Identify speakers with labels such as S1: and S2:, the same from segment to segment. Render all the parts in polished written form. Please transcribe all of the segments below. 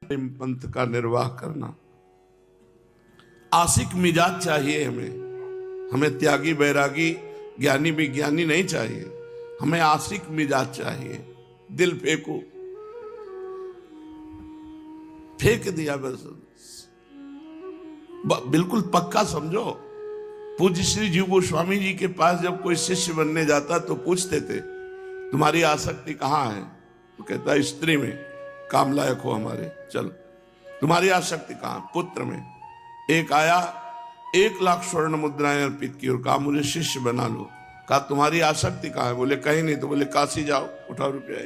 S1: प्रेम पंथ का निर्वाह करना। आशिक मिजाज चाहिए हमें त्यागी बैरागी ज्ञानी विज्ञानी नहीं चाहिए, हमें आशिक मिजाज चाहिए। दिल फेंक दिया बस, बिल्कुल पक्का समझो। पूज्य श्री जीव गोस्वामी जी के पास जब कोई शिष्य बनने जाता तो पूछते थे तुम्हारी आसक्ति कहाँ है, तो कहता है स्त्री में, काम लायक हो हमारे, चलो। तुम्हारी आसक्ति कहाँ? पुत्र में। एक आया 1 लाख स्वर्ण मुद्राएं अर्पित की और कहा मुझे शिष्य बना लो। कहा तुम्हारी आसक्ति कहाँ है? बोले कहीं नहीं। तो बोले काशी जाओ, उठाओ रुपया।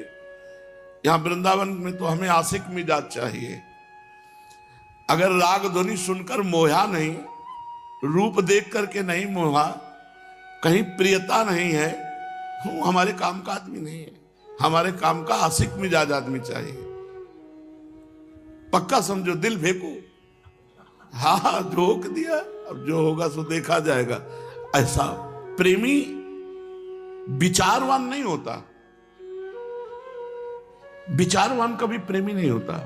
S1: यहाँ वृंदावन में तो हमें आशिक मिजाज चाहिए। अगर राग ध्वनि सुनकर मोहा नहीं, रूप देख करके नहीं मोहा, कहीं प्रियता नहीं है, हमारे काम का आदमी नहीं है। हमारे काम का आशिक मिजाज आदमी चाहिए। पक्का समझो, दिल फेंको। हाँ झोंक दिया, अब जो होगा सो देखा जाएगा। ऐसा प्रेमी विचारवान नहीं होता, विचारवान कभी प्रेमी नहीं होता।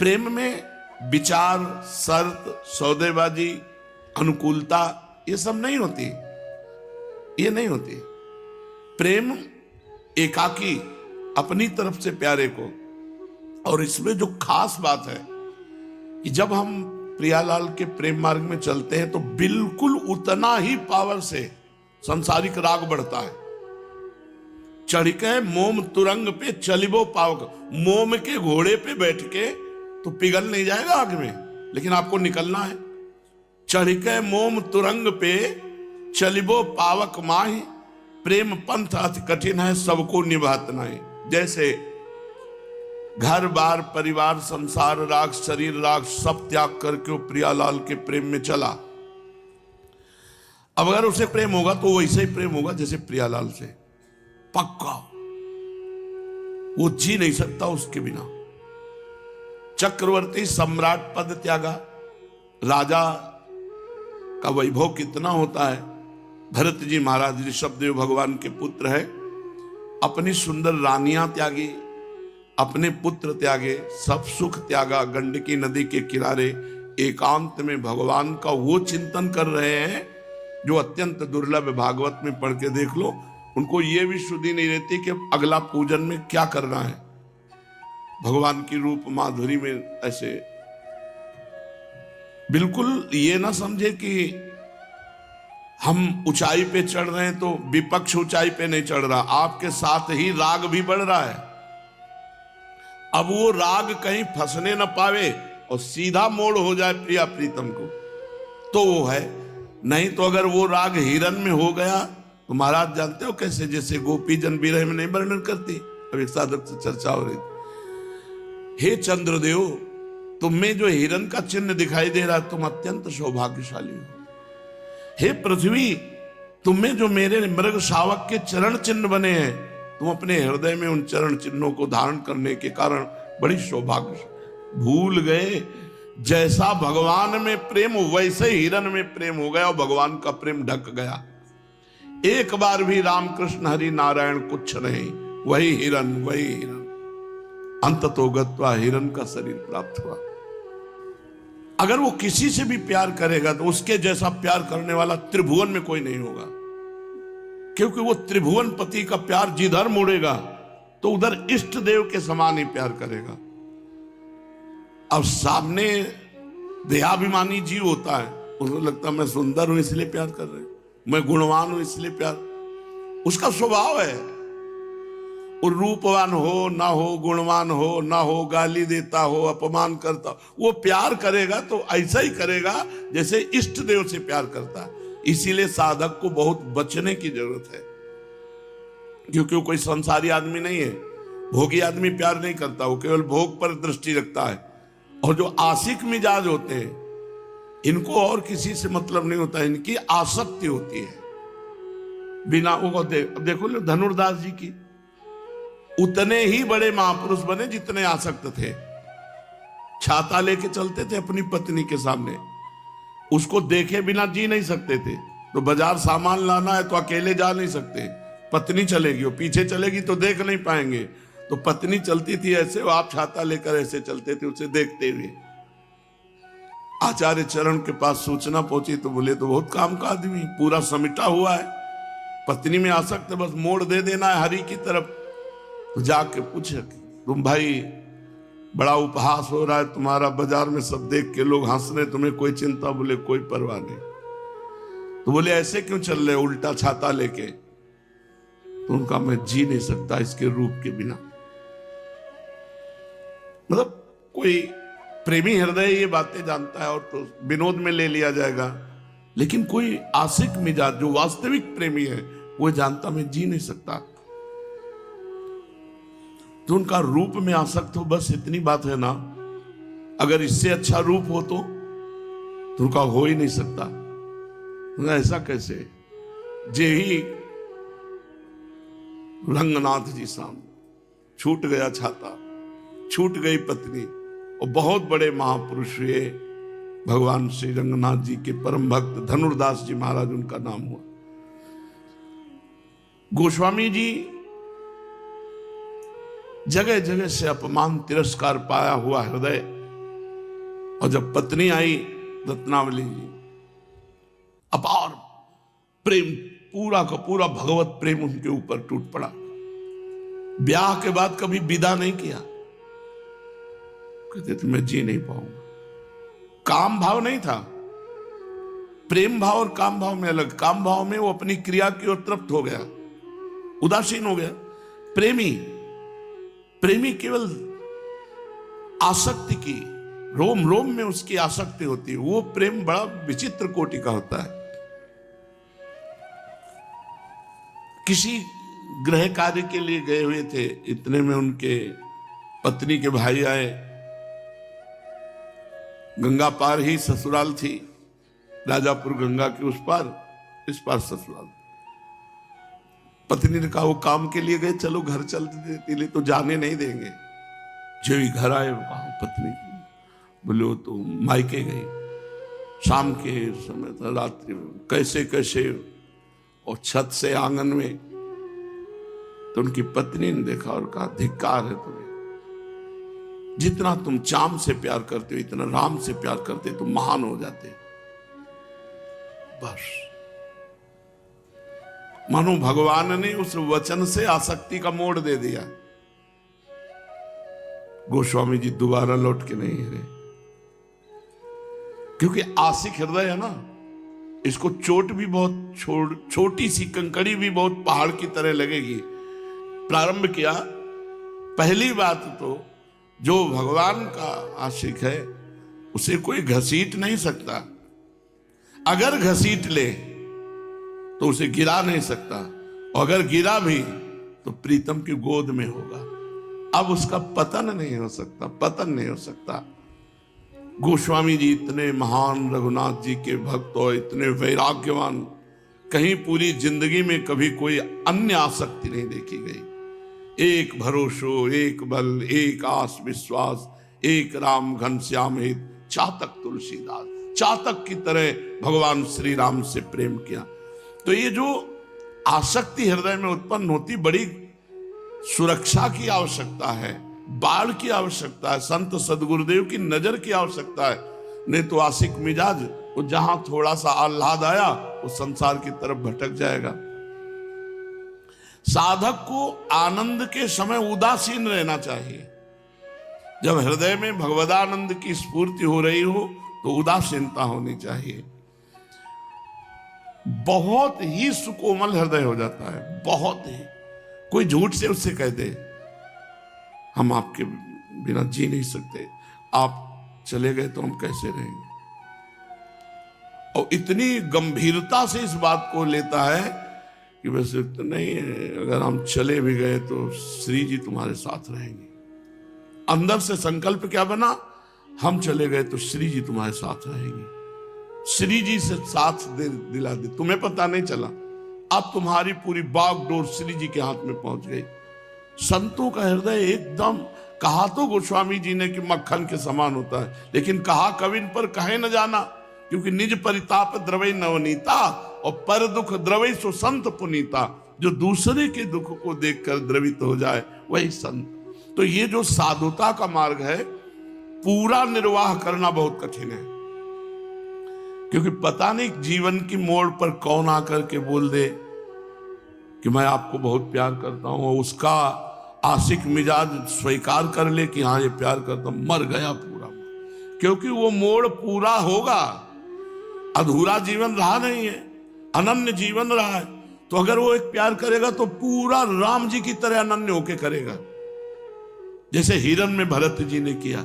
S1: प्रेम में विचार, शर्त, सौदेबाजी, अनुकूलता ये सब नहीं होती, ये नहीं होती। प्रेम एकाकी, अपनी तरफ से प्यारे को। और इसमें जो खास बात है कि जब हम प्रियालाल के प्रेम मार्ग में चलते हैं तो बिल्कुल उतना ही पावर से संसारिक राग बढ़ता है। चढ़के मोम तुरंग पे चलिबो पावक, मोम के घोड़े पे बैठ के तो पिघल नहीं जाएगा आग में, लेकिन आपको निकलना है। चढ़के मोम तुरंग पे चलिबो पावक माही, प्रेम पंथ अति कठिन है सबको निभात नहीं। जैसे घर बार परिवार संसार राग शरीर राग सब त्याग करके वो प्रियालाल के प्रेम में चला। अब अगर उसे प्रेम होगा तो वैसे ही प्रेम होगा जैसे प्रियालाल से, पक्का। वो जी नहीं सकता उसके बिना। चक्रवर्ती सम्राट पद त्यागा, राजा का वैभव कितना होता है। भरत जी महाराज ऋषभदेव भगवान के पुत्र है, अपनी सुंदर रानियां त्यागी, अपने पुत्र त्यागे, सब सुख त्यागा, गंडकी नदी के किनारे एकांत में भगवान का वो चिंतन कर रहे हैं जो अत्यंत दुर्लभ। भागवत में पढ़ के देख लो, उनको ये भी शुद्धि नहीं रहती कि अगला पूजन में क्या करना है। भगवान की रूप माधुरी में ऐसे बिल्कुल ये ना समझे कि हम ऊंचाई पे चढ़ रहे हैं तो विपक्ष ऊंचाई पे नहीं चढ़ रहा, आपके साथ ही राग भी बढ़ रहा है। अब वो राग कहीं फंसने न पावे और सीधा मोड़ हो जाए प्रिया प्रीतम को, तो वो है। नहीं तो अगर वो राग हिरन में हो गया तो महाराज जानते हो कैसे, जैसे गोपी जन विरह में नहीं वर्णन करती। अब एक साधक से चर्चा हो रही, हे चंद्रदेव तुम में जो हिरन का चिन्ह दिखाई दे रहा है तुम अत्यंत सौभाग्यशाली हो। हे पृथ्वी तुम में जो मेरे मृग शावक के चरण चिन्ह बने हैं, तुम अपने हृदय में उन चरण चिन्हों को धारण करने के कारण बड़ी सौभाग्य। भूल गए जैसा भगवान में प्रेम वैसे हिरन में प्रेम हो गया और भगवान का प्रेम ढक गया। एक बार भी रामकृष्ण हरि नारायण कुछ नहीं, वही हिरन वही हिरन। अंततो गत्वा हिरन का शरीर प्राप्त हुआ। अगर वो किसी से भी प्यार करेगा तो उसके जैसा प्यार करने वाला त्रिभुवन में कोई नहीं होगा, क्योंकि वो त्रिभुवन पति का प्यार जिधर मुड़ेगा तो उधर इष्ट देव के समान ही प्यार करेगा। अब सामने देहाभिमानी जीव होता है, उसको लगता है मैं सुंदर हूं इसलिए प्यार कर रहे, मैं गुणवान हूं इसलिए प्यार, उसका स्वभाव है। और रूपवान हो ना हो, गुणवान हो ना हो, गाली देता हो, अपमान करता हो, वो प्यार करेगा तो ऐसा ही करेगा जैसे इष्ट देव से प्यार करता है। इसीलिए साधक को बहुत बचने की जरूरत है, क्योंकि वो कोई संसारी आदमी नहीं है। भोगी आदमी प्यार नहीं करता, वो केवल भोग पर दृष्टि रखता है। और जो आशिक मिजाज होते हैं इनको और किसी से मतलब नहीं होता, इनकी आसक्ति होती है बिना वो देखो धनुर्दास जी की, उतने ही बड़े महापुरुष बने जितने आसक्त थे। छाता लेके चलते थे अपनी पत्नी के सामने, उसको देखे बिना जी नहीं सकते थे। तो बाजार सामान लाना है तो अकेले जा नहीं सकते, पत्नी चलेगी, वो पीछे चलेगी तो देख नहीं पाएंगे। तो पत्नी चलती थी ऐसे, आप छाता लेकर ऐसे चलते थे उसे देखते हुए। आचार्य चरण के पास सूचना पहुंची तो बोले तो बहुत काम का आदमी, पूरा समिटा हुआ है, पत्नी में आसक्त, बस मोड़ दे देना है हरि की तरफ। तो जाके पूछे तुम भाई बड़ा उपहास हो रहा है तुम्हारा, बाजार में सब देख के लोग हंस रहे, तुम्हें कोई चिंता? बोले कोई परवाह नहीं। तो बोले ऐसे क्यों चल रहे उल्टा छाता लेके? तो उनका मैं जी नहीं सकता इसके रूप के बिना। मतलब कोई प्रेमी हृदय ये बातें जानता है और तो विनोद में ले लिया जाएगा, लेकिन कोई आशिक मिजाज जो वास्तविक प्रेमी है वो जानता मैं जी नहीं सकता। तो उनका रूप में आसक्त हो, बस इतनी बात है ना। अगर इससे अच्छा रूप हो तो उनका हो ही नहीं सकता। ऐसा कैसे? जे ही रंगनाथ जी सामने छूट गया छाता, छूट गई पत्नी, और बहुत बड़े महापुरुष हुए भगवान श्री रंगनाथ जी के परम भक्त धनुर्दास जी महाराज उनका नाम हुआ। गोस्वामी जी जगह जगह से अपमान तिरस्कार पाया हुआ हृदय, और जब पत्नी आई रत्नावली जी, अपार प्रेम, पूरा का पूरा भगवत प्रेम उनके ऊपर टूट पड़ा। ब्याह के बाद कभी विदा नहीं किया, कहते थे मैं जी नहीं पाऊंगा। काम भाव नहीं था, प्रेम भाव और काम भाव में अलग। काम भाव में वो अपनी क्रिया की ओर तृप्त हो गया, उदासीन हो गया। प्रेमी केवल आसक्ति की, रोम रोम में उसकी आसक्ति होती है। वो प्रेम बड़ा विचित्र कोटि का होता है। किसी गृह कार्य के लिए गए हुए थे, इतने में उनके पत्नी के भाई आए। गंगा पार ही ससुराल थी, राजापुर गंगा के उस पार, इस पार ससुराल। पत्नी ने कहा वो काम के लिए गए, चलो घर चलते देते लिए, तो जाने नहीं देंगे। जो ही घर आए कहा पत्नी, बोले वो तो मायके गई, शाम के समय था, रात्रि में कैसे कैसे, और छत से आंगन में। तो उनकी पत्नी ने देखा और कहा धिक्कार है तुम्हें, जितना तुम चाम से प्यार करते हो इतना राम से प्यार करते तो महान हो जाते। बस मानो भगवान ने उस वचन से आसक्ति का मोड़ दे दिया। गोस्वामी जी दोबारा लौट के नहीं है, क्योंकि आशिक हृदय है ना, इसको चोट भी बहुत छोटी सी कंकड़ी भी बहुत पहाड़ की तरह लगेगी। प्रारंभ किया, पहली बात तो जो भगवान का आशिक है उसे कोई घसीट नहीं सकता। अगर घसीट ले तो उसे गिरा नहीं सकता, और अगर गिरा भी तो प्रीतम की गोद में होगा। अब उसका पतन नहीं हो सकता, पतन नहीं हो सकता। गोस्वामी जी इतने महान रघुनाथ जी के भक्त और इतने वैराग्यवान, कहीं पूरी जिंदगी में कभी कोई अन्य आसक्ति नहीं देखी गई। एक भरोसो, एक बल, एक आस विश्वास, एक राम घनश्याम हित, चातक तुलसीदास, चातक की तरह भगवान श्री राम से प्रेम किया। तो ये जो आसक्ति हृदय में उत्पन्न होती, बड़ी सुरक्षा की आवश्यकता है, बाढ़ की आवश्यकता है, संत सदगुरुदेव की नजर की आवश्यकता है। नहीं तो आशिक मिजाज वो जहां थोड़ा सा आह्लाद आया वो संसार की तरफ भटक जाएगा। साधक को आनंद के समय उदासीन रहना चाहिए। जब हृदय में भगवदानंद की स्फूर्ति हो रही हो तो उदासीनता होनी चाहिए। बहुत ही सुकोमल हृदय हो जाता है, बहुत ही। कोई झूठ से उससे कह दे हम आपके बिना जी नहीं सकते, आप चले गए तो हम कैसे रहेंगे, और इतनी गंभीरता से इस बात को लेता है कि वैसे तो नहीं है, अगर हम चले भी गए तो श्री जी तुम्हारे साथ रहेंगे। अंदर से संकल्प क्या बना, हम चले गए तो श्री जी तुम्हारे साथ रहेंगे। श्री जी से साथ दिला दे, तुम्हें पता नहीं चला, अब तुम्हारी पूरी बागडोर श्री जी के हाथ में पहुंच गई। संतों का हृदय एकदम, कहा तो गोस्वामी जी ने कि मक्खन के समान होता है, लेकिन कहा कविन पर कहे न जाना, क्योंकि निज परिताप द्रवै नवनीता और पर दुख द्रवै सो संत पुनीता। जो दूसरे के दुख को देखकर द्रवित हो जाए वही संत। तो ये जो साधुता का मार्ग है, पूरा निर्वाह करना बहुत कठिन है, क्योंकि पता नहीं जीवन की मोड़ पर कौन आकर के बोल दे कि मैं आपको बहुत प्यार करता हूं, और उसका आशिक मिजाज स्वीकार कर ले कि हाँ ये प्यार करता हूं, मर गया पूरा। क्योंकि वो मोड़ पूरा होगा, अधूरा जीवन रहा नहीं है, अनन्य जीवन रहा है। तो अगर वो एक प्यार करेगा तो पूरा राम जी की तरह अनन्य होके करेगा, जैसे हिरन में भरत जी ने किया,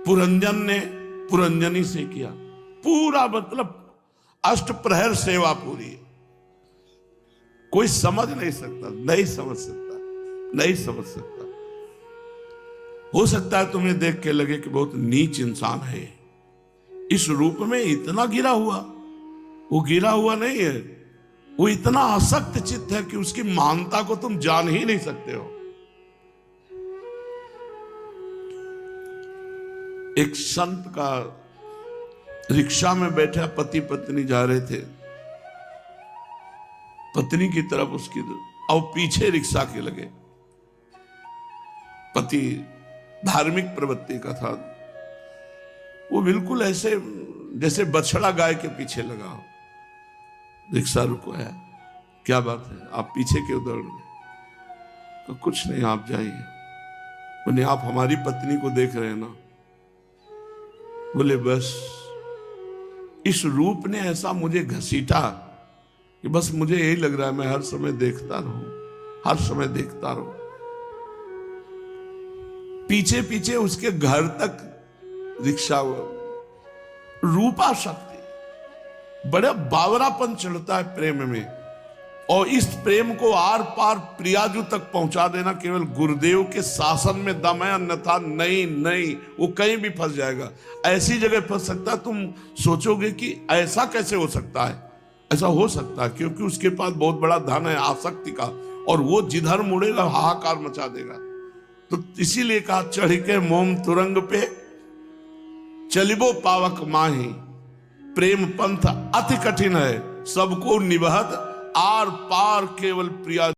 S1: पुरंजन ने पुरंजनी से किया, पूरा मतलब अष्ट प्रहर सेवा पूरी। कोई समझ नहीं सकता, नहीं समझ सकता, नहीं समझ सकता। हो सकता है तुम्हें देख के लगे कि बहुत नीच इंसान है, इस रूप में इतना गिरा हुआ। वो गिरा हुआ नहीं है, वो इतना आसक्त चित्त है कि उसकी महानता को तुम जान ही नहीं सकते हो। एक संत का रिक्शा में बैठा पति पत्नी जा रहे थे, पत्नी की तरफ उसकी और पीछे रिक्शा के लगे। पति धार्मिक प्रवृत्ति का था, वो बिल्कुल ऐसे जैसे बछड़ा गाय के पीछे लगा हो। रिक्शा रुको है, क्या बात है, आप पीछे क्यों दौड़ रहे? तो कुछ नहीं, आप जाइए। बोले आप हमारी पत्नी को देख रहे हैं ना? बोले बस इस रूप ने ऐसा मुझे घसीटा कि बस मुझे यही लग रहा है मैं हर समय देखता रहूं, हर समय देखता रहूं। पीछे पीछे उसके घर तक रिक्शा, रूपा शक्ति, बड़ा बावरापन चढ़ता है प्रेम में। और इस प्रेम को आर पार प्रियाजू तक पहुंचा देना केवल गुरुदेव के शासन में दम है, अन्यथा नहीं नहीं, वो कहीं भी फंस जाएगा। ऐसी जगह फंस सकता है तुम सोचोगे कि ऐसा कैसे हो सकता है। ऐसा हो सकता है क्योंकि उसके पास बहुत बड़ा धन है आसक्ति का, और वो जिधर मुड़ेगा हाहाकार मचा देगा। तो इसीलिए कहा चढ़ के मोम तुरंग पे चलिबो पावक माही, प्रेम पंथ अति कठिन है, सबको निबहत आर पार केवल प्रिया।